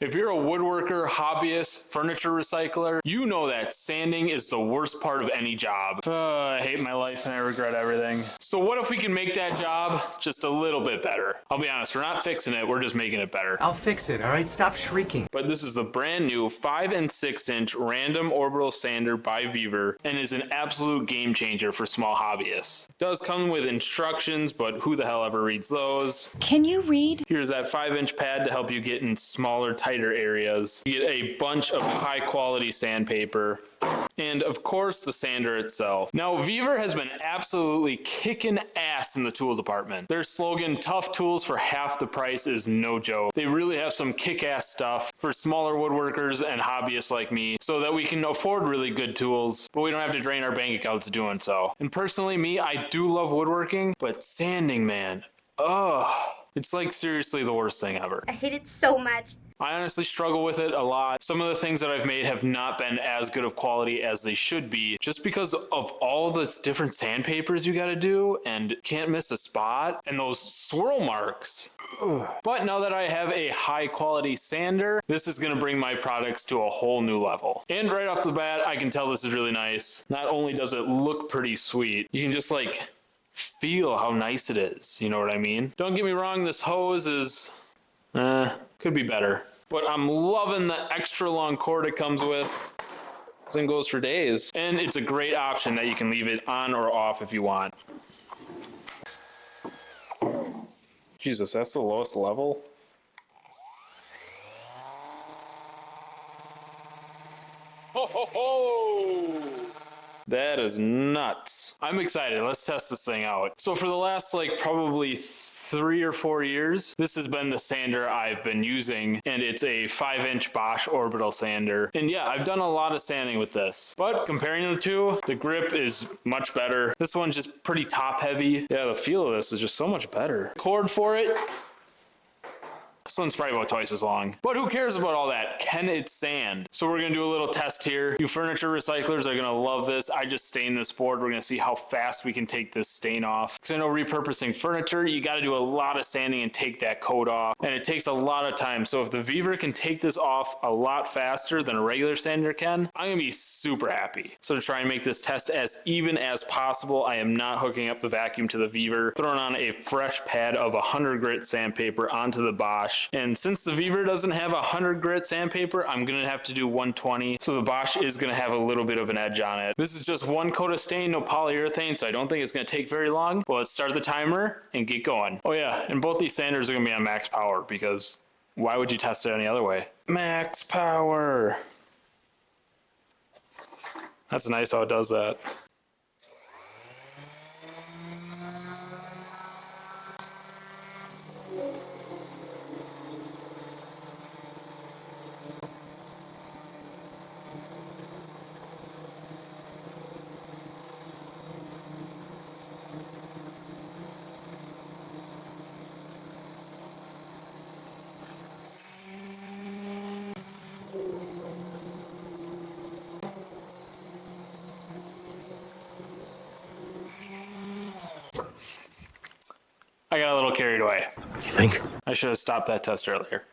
If you're a woodworker, hobbyist, furniture recycler, you know that sanding is the worst part of any job. I hate my life and I regret everything. So what if we can make that job just a little bit better? I'll be honest, we're not fixing it, we're just making it better. I'll fix it, all right? Stop shrieking. But this is the brand new 5 and 6 inch random orbital sander by Vevor and is an absolute game changer for small hobbyists. It does come with instructions, but who the hell ever reads those? Can you read? Here's that 5-inch pad to help you get in smaller, tighter areas. You get a bunch of high quality sandpaper. And of course the sander itself. Now Vevor has been absolutely kicking ass in the tool department. Their slogan, tough tools for half the price, is no joke. They really have some kick-ass stuff for smaller woodworkers and hobbyists like me so that we can afford really good tools, but we don't have to drain our bank accounts doing so. And personally, me, I do love woodworking, but sanding, man, ugh. It's like seriously the worst thing ever. I hate it so much. I honestly struggle with it a lot. Some of the things that I've made have not been as good of quality as they should be just because of all the different sandpapers you gotta do and can't miss a spot and those swirl marks. Ugh. But now that I have a high quality sander, this is gonna bring my products to a whole new level. And right off the bat, I can tell this is really nice. Not only does it look pretty sweet, you can just like feel how nice it is. You know what I mean? Don't get me wrong, this hose is, could be better. But I'm loving the extra long cord it comes with. This thing goes for days. And it's a great option that you can leave it on or off if you want. Jesus, that's the lowest level? Ho ho ho! That is nuts. I'm excited. Let's test this thing out. So for the last probably 3 or 4 years, this has been the sander I've been using, and it's a 5-inch Bosch orbital sander. And yeah, I've done a lot of sanding with this, but comparing the two, the grip is much better. This one's just pretty top heavy. Yeah, the feel of this is just so much better. Cord for it, this one's probably about twice as long. But who cares about all that? Can it sand? So we're gonna do a little test here. You furniture recyclers are gonna love this. I just stained this board. We're gonna see how fast we can take this stain off. Because I know repurposing furniture, you gotta do a lot of sanding and take that coat off. And it takes a lot of time. So if the Vevor can take this off a lot faster than a regular sander can, I'm gonna be super happy. So to try and make this test as even as possible, I am not hooking up the vacuum to the Vevor, throwing on a fresh pad of 100 grit sandpaper onto the Bosch. And since the Vevor doesn't have 100 grit sandpaper, I'm gonna have to do 120. So the Bosch is gonna have a little bit of an edge on it. This is just one coat of stain, no polyurethane, so I don't think it's gonna take very long. But let's start the timer and get going. Oh yeah, and both these sanders are gonna be on max power because why would you test it any other way? Max power. That's nice how it does that. I got a little carried away. You think? I should have stopped that test earlier.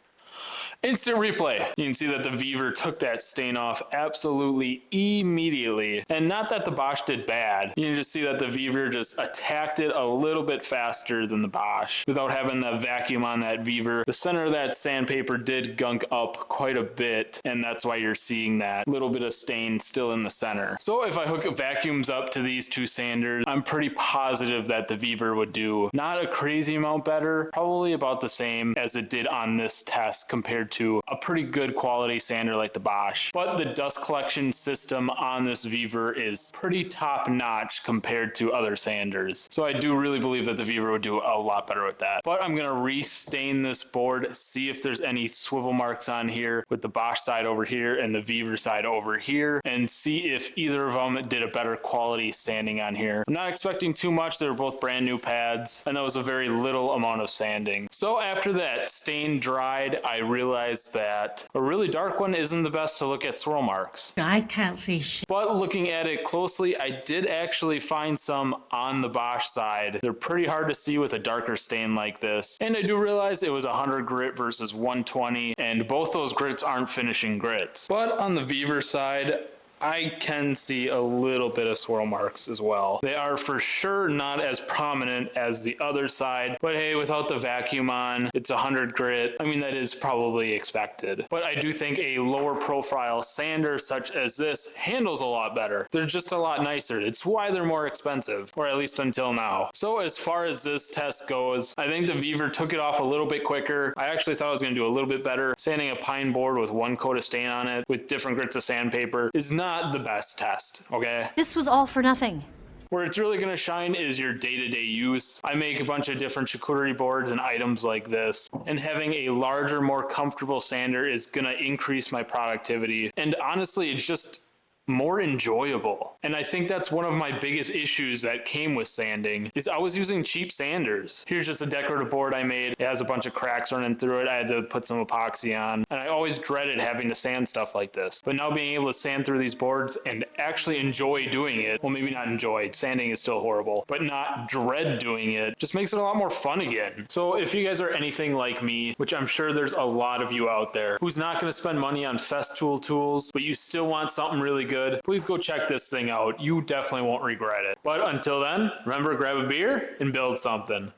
Instant replay. You can see that the Vevor took that stain off absolutely immediately. And not that the Bosch did bad. You can just see that the Vevor just attacked it a little bit faster than the Bosch without having the vacuum on that Vevor. The center of that sandpaper did gunk up quite a bit, and that's why you're seeing that little bit of stain still in the center. So if I hook vacuums up to these two sanders, I'm pretty positive that the Vevor would do not a crazy amount better, probably about the same as it did on this test compared to a pretty good quality sander like the Bosch. But the dust collection system on this Vevor is pretty top notch compared to other sanders. So I do really believe that the Vevor would do a lot better with that. But I'm gonna re-stain this board, see if there's any swivel marks on here with the Bosch side over here and the Vevor side over here, and see if either of them did a better quality sanding on here. I'm not expecting too much. They were both brand new pads, and that was a very little amount of sanding. So after that stain dried, I realized realize that a really dark one isn't the best to look at swirl marks. I can't see shit. But looking at it closely, I did actually find some on the Bosch side. They're pretty hard to see with a darker stain like this. And I do realize it was 100 grit versus 120, and both those grits aren't finishing grits. But on the Vevor side, I can see a little bit of swirl marks as well. They are for sure not as prominent as the other side, but hey, without the vacuum on, it's 100 grit. I mean, that is probably expected. But I do think a lower profile sander such as this handles a lot better. They're just a lot nicer. It's why they're more expensive, or at least until now. So as far as this test goes, I think the Vevor took it off a little bit quicker. I actually thought I was going to do a little bit better. Sanding a pine board with one coat of stain on it with different grits of sandpaper is not the best test, okay? This was all for nothing. Where it's really going to shine is your day-to-day use. I make a bunch of different charcuterie boards and items like this, and having a larger, more comfortable sander is going to increase my productivity. And honestly, it's just more enjoyable. And I think that's one of my biggest issues that came with sanding is I was using cheap sanders. Here's just a decorative board I made. It has a bunch of cracks running through it. I had to put some epoxy on, and I always dreaded having to sand stuff like this. But now being able to sand through these boards and actually enjoy doing it, well, maybe not enjoy, sanding is still horrible, but not dread doing it, just makes it a lot more fun again. So if you guys are anything like me, which I'm sure there's a lot of you out there, who's not going to spend money on Festool tools, but you still want something really good, please go check this thing out. You definitely won't regret it. But until then, remember, grab a beer and build something.